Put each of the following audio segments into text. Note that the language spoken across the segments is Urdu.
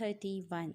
31,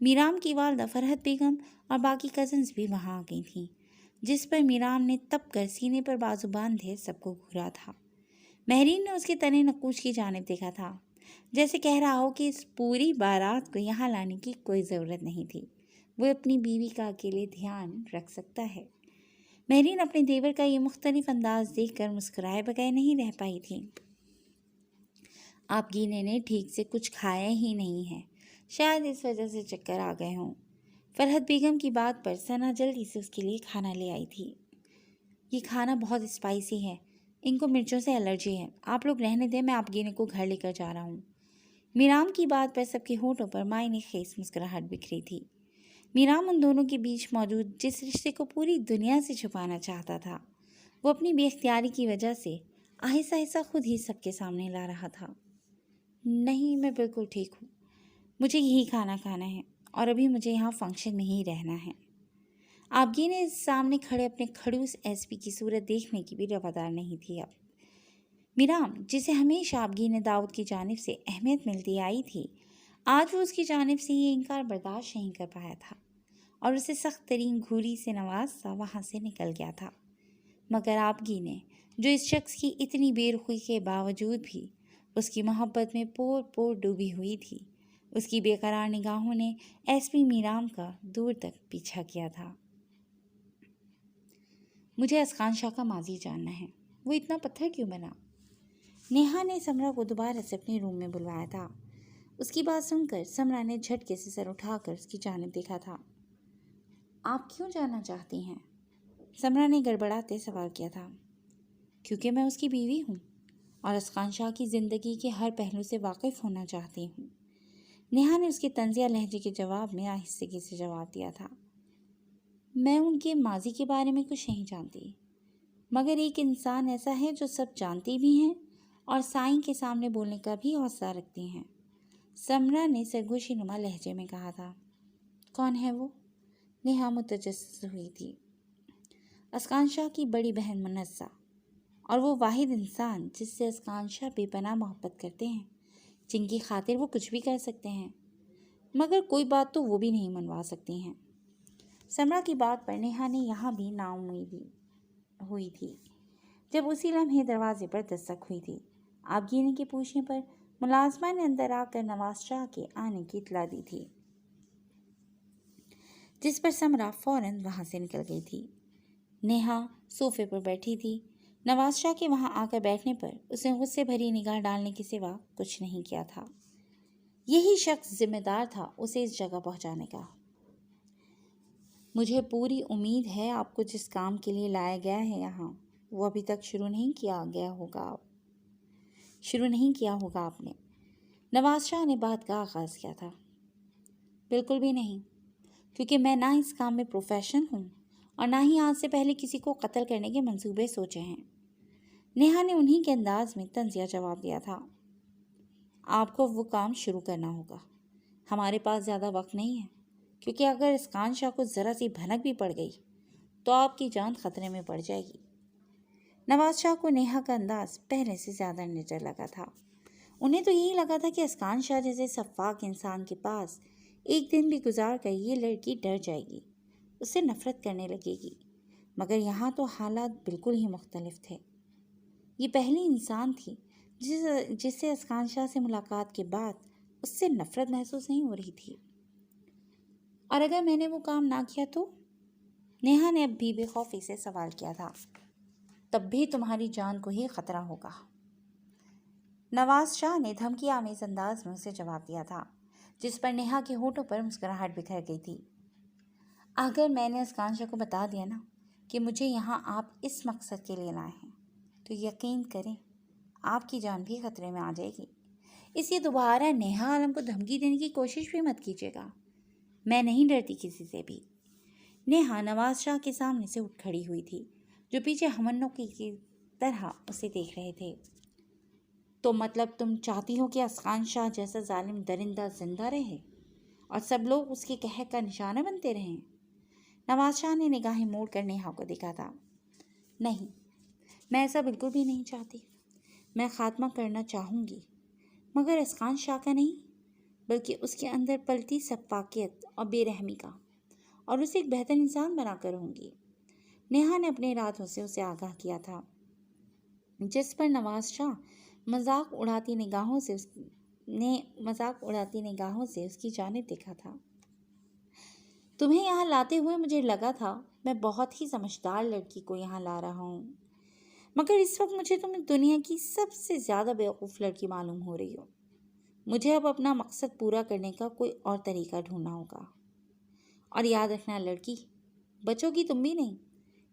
میرام کی والدہ فرحت بیگم اور باقی کزنز بھی وہاں آ گئی تھیں، جس پر میرام نے تپ کر سینے پر بازو باندھے سب کو گھورا تھا۔ مہرین نے اس کے تنے نقوش کی جانب دیکھا تھا، جیسے کہہ رہا ہو کہ اس پوری بارات کو یہاں لانے کی کوئی ضرورت نہیں تھی، وہ اپنی بیوی کا اکیلے دھیان رکھ سکتا ہے۔ مہرین اپنے دیور کا یہ مختلف انداز دیکھ کر مسکرائے بغیر نہیں رہ پائی تھی۔ آپ گینے نے ٹھیک سے کچھ کھایا ہی نہیں ہے، شاید اس وجہ سے چکر آ گئے ہوں۔ فرحت بیگم کی بات پر ثنا جلدی سے اس کے لیے کھانا لے آئی تھی۔ یہ کھانا بہت اسپائسی ہے، ان کو مرچوں سے الرجی ہے، آپ لوگ رہنے دیں، میں آپ گینے کو گھر لے کر جا رہا ہوں۔ میرام کی بات پر سب کے ہونٹوں پر معنی خیز مسکراہٹ بکھری تھی۔ میرام ان دونوں کے بیچ موجود جس رشتے کو پوری دنیا سے چھپانا چاہتا تھا، وہ اپنی بے اختیاری کی وجہ سے آہستہ آہستہ خود ہی سب کے سامنے لا رہا تھا۔ نہیں، میں بالکل ٹھیک ہوں، مجھے یہی کھانا کھانا ہے اور ابھی مجھے یہاں فنکشن میں ہی رہنا ہے۔ آبگی نے سامنے کھڑے اپنے کھڑوس ایس پی کی صورت دیکھنے کی بھی روادار نہیں تھی اب۔ میرام، جسے ہمیشہ آبگی نے داؤد کی جانب سے اہمیت ملتی آئی تھی، آج وہ اس کی جانب سے یہ انکار برداشت نہیں کر پایا تھا اور اسے سخت ترین گھوری سے نوازتا وہاں سے نکل گیا تھا۔ مگر آبگی نے، جو اس شخص کی اتنی بے رخی کے باوجود بھی اس کی محبت میں پور پور ڈوبی ہوئی تھی، اس کی بے قرار نگاہوں نے ایس پی میرام کا دور تک پیچھا کیا تھا۔ مجھے اسقان شاہ کا ماضی جاننا ہے، وہ اتنا پتھر کیوں بنا؟ نیہا نے سمرا کو دوبارہ سے اپنے روم میں بلوایا تھا۔ اس کی بات سن کر سمرا نے جھٹکے سے سر اٹھا کر اس کی جانب دیکھا تھا۔ آپ کیوں جاننا چاہتی ہیں؟ سمرا نے گڑبڑاتے سوال کیا تھا۔ کیونکہ میں اس کی بیوی ہوں اور اسقان شاہ کی زندگی کے ہر پہلو سے واقف ہونا چاہتی ہوں۔ نیہا نے اس کے طنزیہ لہجے کے جواب میں آہستگی سے جواب دیا تھا۔ میں ان کے ماضی کے بارے میں کچھ نہیں جانتی، مگر ایک انسان ایسا ہے جو سب جانتی بھی ہیں اور سائیں کے سامنے بولنے کا بھی حوصلہ رکھتی ہیں، سمرا نے سرگوشی نما لہجے میں کہا تھا۔ کون ہے وہ؟ نیہا متجسس ہوئی تھی۔ اسقان شاہ کی بڑی بہن منزہ، اور وہ واحد انسان جس سے اسقان شاہ بے پناہ محبت کرتے ہیں، جن کی خاطر وہ کچھ بھی کر سکتے ہیں، مگر کوئی بات تو وہ بھی نہیں منوا سکتی ہیں۔ سمرا کی بات پر نیہا نے یہاں بھی نا امیدی ہوئی تھی جب اسی لمحے دروازے پر دستک ہوئی تھی۔ آبگینے کے پوچھنے پر ملازمہ نے اندر آ کر نواز شاہ کے آنے کی اطلاع دی تھی، جس پر سمرا فوراً وہاں سے نکل گئی تھی۔ نیہا صوفے پر بیٹھی تھی۔ نواز شاہ کے وہاں آ کر بیٹھنے پر اس نے غصے بھری نگاہ ڈالنے کے سوا کچھ نہیں کیا تھا۔ یہی شخص ذمہ دار تھا اسے اس جگہ پہنچانے کا۔ مجھے پوری امید ہے آپ کو جس کام کے لیے لایا گیا ہے یہاں، وہ ابھی تک شروع نہیں کیا ہوگا آپ نے۔ نواز شاہ نے بات کا آغاز کیا تھا۔ بالکل بھی نہیں، کیونکہ میں نہ اس کام میں پروفیشن ہوں اور نہ ہی آج سے پہلے کسی کو قتل کرنے کے منصوبے سوچے ہیں۔ نیہا نے انہی کے انداز میں طنزیہ جواب دیا تھا۔ آپ کو وہ کام شروع کرنا ہوگا، ہمارے پاس زیادہ وقت نہیں ہے، کیونکہ اگر اسقان شاہ کو ذرا سی بھنک بھی پڑ گئی تو آپ کی جان خطرے میں پڑ جائے گی۔ نواز شاہ کو نیہا کا انداز پہلے سے زیادہ نڈر لگا تھا۔ انہیں تو یہی لگا تھا کہ اسقان شاہ جیسے شفاق انسان کے پاس ایک دن بھی گزار کر یہ لڑکی ڈر جائے گی، اس سے نفرت کرنے لگے گی، مگر یہاں تو حالات بالکل ہی مختلف تھے۔ یہ پہلی انسان تھی جسے اسقان شاہ سے ملاقات کے بعد اس سے نفرت محسوس نہیں ہو رہی تھی۔ اور اگر میں نے وہ کام نہ کیا تو؟ نیہا نے اب بھی بے خوفی سے سوال کیا تھا۔ تب بھی تمہاری جان کو ہی خطرہ ہوگا، نواز شاہ نے دھمکی آمیز انداز میں اسے جواب دیا تھا، جس پر نیہا کے ہونٹوں پر مسکراہٹ بکھر گئی تھی۔ اگر میں نے اسقان شاہ کو بتا دیا نا کہ مجھے یہاں آپ اس مقصد کے لیے لائے ہیں، تو یقین کریں آپ کی جان بھی خطرے میں آ جائے گی۔ اس لیے دوبارہ نیہا عالم کو دھمکی دینے کی کوشش بھی مت کیجیے گا، میں نہیں ڈرتی کسی سے بھی۔ نیہا نواز شاہ کے سامنے سے اٹھ کھڑی ہوئی تھی، جو پیچھے ہمنوں کی طرح اسے دیکھ رہے تھے۔ تو مطلب تم چاہتی ہو کہ اسقان شاہ جیسا ظالم درندہ زندہ رہے اور سب لوگ اس کے قہر کا نشانہ بنتے رہیں؟ نواز شاہ نے نگاہیں موڑ کر نیہا کو دیکھا تھا۔ نہیں، میں ایسا بالکل بھی نہیں چاہتی۔ میں خاتمہ کرنا چاہوں گی، مگر اسقان شاہ کا نہیں۔ بلکہ اس کے اندر پلتی سفاکیت اور بے رحمی کا، اور اسے ایک بہتر انسان بنا کر رہوں گی۔ نیہا نے اپنے ارادوں سے اسے آگاہ کیا تھا، جس پر نواز شاہ مذاق اڑاتی نگاہوں سے اس کی جانب دیکھا تھا۔ تمہیں یہاں لاتے ہوئے مجھے لگا تھا میں بہت ہی سمجھدار لڑکی کو یہاں لا رہا ہوں، مگر اس وقت مجھے تم دنیا کی سب سے زیادہ بیوقوف لڑکی معلوم ہو رہی ہو۔ مجھے اب اپنا مقصد پورا کرنے کا کوئی اور طریقہ ڈھونڈنا ہوگا۔ اور یاد رکھنا لڑکی، بچو گی تم بھی نہیں،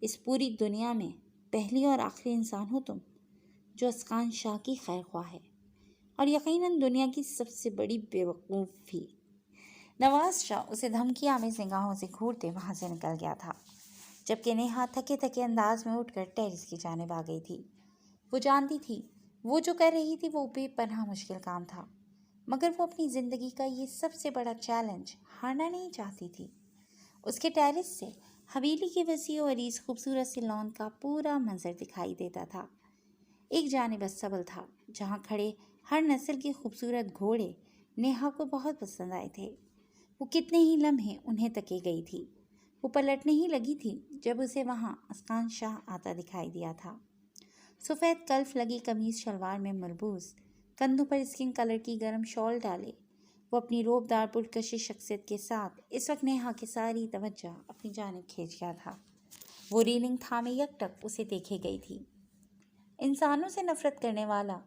اس پوری دنیا میں پہلی اور آخری انسان ہو تم جو اسقان شاہ کی خیر خواہ ہے، اور یقیناً دنیا کی سب سے بڑی بیوقوف بھی۔ نواز شاہ اسے دھمکی آمیز نگاہوں سے گھورتے وہاں سے نکل گیا تھا، جبکہ نیہا تھکے تھکے انداز میں اٹھ کر ٹیرس کی جانب آ گئی تھی۔ وہ جانتی تھی وہ جو کر رہی تھی وہ بے پناہ مشکل کام تھا، مگر وہ اپنی زندگی کا یہ سب سے بڑا چیلنج ہارنا نہیں چاہتی تھی۔ اس کے ٹیرس سے حویلی کی وسیع و عریض خوبصورت سی لان کا پورا منظر دکھائی دیتا تھا۔ ایک جانب استبل تھا جہاں کھڑے ہر نسل کے خوبصورت گھوڑے نیہا کو بہت پسند آئے تھے۔ وہ کتنے ہی لمحے انہیں تکے گئی تھی۔ وہ پلٹنے ہی لگی تھی جب اسے وہاں اسقان شاہ آتا دکھائی دیا تھا، سفید کلف لگی قمیض شلوار میں ملبوس، کندھوں پر اسکن کلر کی گرم شال ڈالے۔ وہ اپنی روب دار پرکشش شخصیت کے ساتھ اس وقت نیہا کی ساری توجہ اپنی جانب کھینچ گیا تھا۔ وہ ریلنگ تھامے یک ٹک اسے دیکھے گئی تھی۔ انسانوں سے نفرت کرنے والا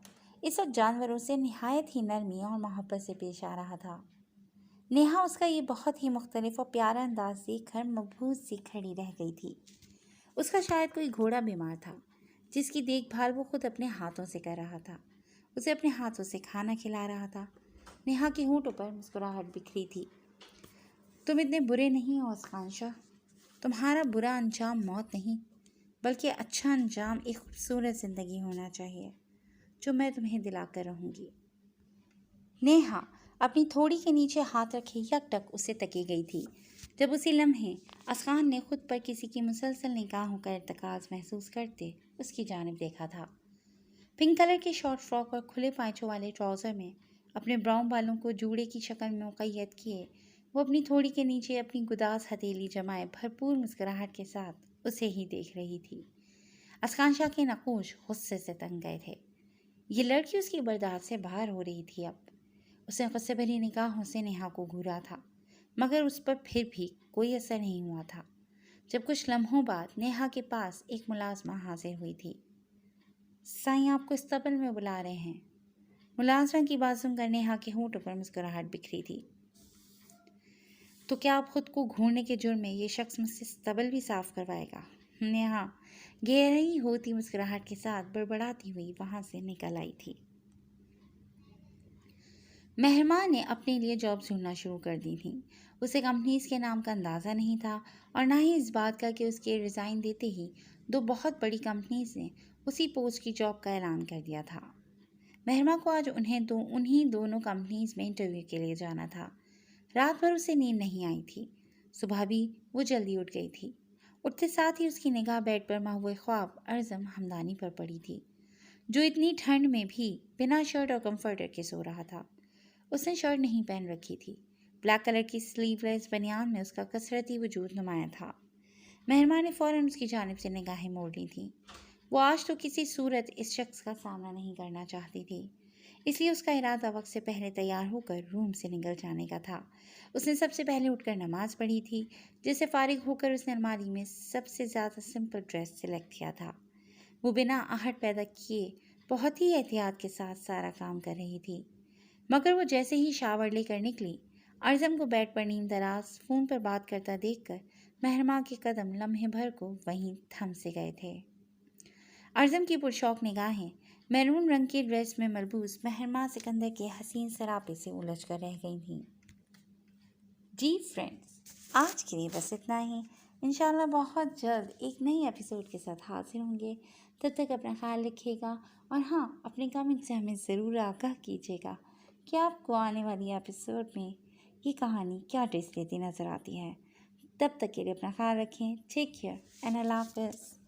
اس وقت جانوروں سے نہایت ہی نرمی اور محبت سے پیش آ رہا تھا۔ نیہا اس کا یہ بہت ہی مختلف اور پیارا انداز دیکھ کر مبہوت سی کھڑی رہ گئی تھی۔ اس کا شاید کوئی گھوڑا بیمار تھا جس کی دیکھ بھال وہ خود اپنے ہاتھوں سے کر رہا تھا، اسے اپنے ہاتھوں سے کھانا کھلا رہا تھا۔ نیہا کے ہونٹوں پر مسکراہٹ بکھری تھی۔ تم اتنے برے نہیں ہو اسقان شاہ، تمہارا برا انجام موت نہیں بلکہ اچھا انجام ایک خوبصورت زندگی ہونا چاہیے جو میں تمہیں دلا کر رہوں گی۔ نیہا اپنی تھوڑی کے نیچے ہاتھ رکھے یک ٹک اسے تکی گئی تھی جب اسی لمحے اسقان نے خود پر کسی کی مسلسل نگاہوں کا ارتکاز محسوس کرتے اس کی جانب دیکھا تھا۔ پنک کلر کی شارٹ فراک اور کھلے پائچوں والے ٹراؤزر میں اپنے براؤن بالوں کو جوڑے کی شکل میں مقید کیے وہ اپنی تھوڑی کے نیچے اپنی گداز ہتھیلی جمائے بھرپور مسکراہٹ کے ساتھ اسے ہی دیکھ رہی تھی۔ اسقان شاہ کے نقوش غصے سے تنگ گئے تھے۔ یہ لڑکی اس کی برداشت سے باہر ہو رہی تھی۔ اب اس نے غصے بھری نگاہوں سے نیہا کو گھورا تھا، مگر اس پر پھر بھی کوئی اثر نہیں ہوا تھا۔ جب کچھ لمحوں بعد نیہا کے پاس ایک ملازمہ حاضر ہوئی تھی۔ سائیں آپ کو استقبال میں بلا رہے ہیں۔ ملازمہ کی بات سن کر نیہا کے ہونٹوں پر مسکراہٹ بکھری تھی۔ تو کیا آپ خود کو گھورنے کے جرم میں یہ شخص مجھ سے استقبال بھی صاف کروائے گا؟ نیہا گہرائی ہوتی مسکراہٹ کے ساتھ بڑبڑاتی ہوئی وہاں سے نکل آئی تھی۔ مہرماں نے اپنے لیے جاب ڈھونڈنا شروع کر دی تھیں۔ اسے کمپنیز کے نام کا اندازہ نہیں تھا اور نہ ہی اس بات کا کہ اس کے ریزائن دیتے ہی دو بہت بڑی کمپنیز نے اسی پوسٹ کی جاب کا اعلان کر دیا تھا۔ مہرماں کو آج انہیں دونوں کمپنیز میں انٹرویو کے لیے جانا تھا۔ رات بھر اسے نیند نہیں آئی تھی۔ صبح بھی وہ جلدی اٹھ گئی تھی۔ اٹھتے ساتھ ہی اس کی نگاہ بیڈ پر محو خواب ارزم ہمدانی پر پڑی تھی، جو اتنی ٹھنڈ میں بھی بنا شرٹ اور کمفرٹر کے سو رہا تھا۔ اس نے شرٹ نہیں پہن رکھی تھی۔ بلیک کلر کی سلیو لیس بنیان میں اس کا کثرتی وجود نمایاں تھا۔ مہرماں نے فوراً اس کی جانب سے نگاہیں موڑ لی تھیں۔ وہ آج تو کسی صورت اس شخص کا سامنا نہیں کرنا چاہتی تھی، اس لیے اس کا ارادہ وقت سے پہلے تیار ہو کر روم سے نکل جانے کا تھا۔ اس نے سب سے پہلے اٹھ کر نماز پڑھی تھی، جس سے فارغ ہو کر اس نے الماری میں سب سے زیادہ سمپل ڈریس سلیکٹ کیا تھا۔ وہ بنا آہٹ پیدا کیے بہت ہی احتیاط کے ساتھ سارا کام کر رہی تھی، مگر وہ جیسے ہی شاور لے کر نکلی، ارزم کو بیڈ پر نیم دراز فون پر بات کرتا دیکھ کر مہرماں کے قدم لمحے بھر کو وہیں تھم سے گئے تھے۔ ارزم کی پرشوق نگاہیں میرون رنگ کی ڈریس میں ملبوس مہرماں سکندر کے حسین سراپے سے الجھ کر رہ گئی تھیں۔ جی فرینڈز، آج کے لیے بس اتنا ہی۔ انشاءاللہ بہت جلد ایک نئی ایپیسوڈ کے ساتھ حاضر ہوں گے۔ تب تک اپنا خیال رکھیے گا، اور ہاں، اپنے کمنٹ سے ہمیں ضرور آگاہ کیجیے گا کہ آپ کو آنے والی ایپیسوڈ میں یہ کہانی کیا ٹویسٹ لیتی نظر آتی ہے۔ تب تک کے لیے اپنا خیال رکھیں۔ ٹیک کیئر اینڈ اللہ حافظ۔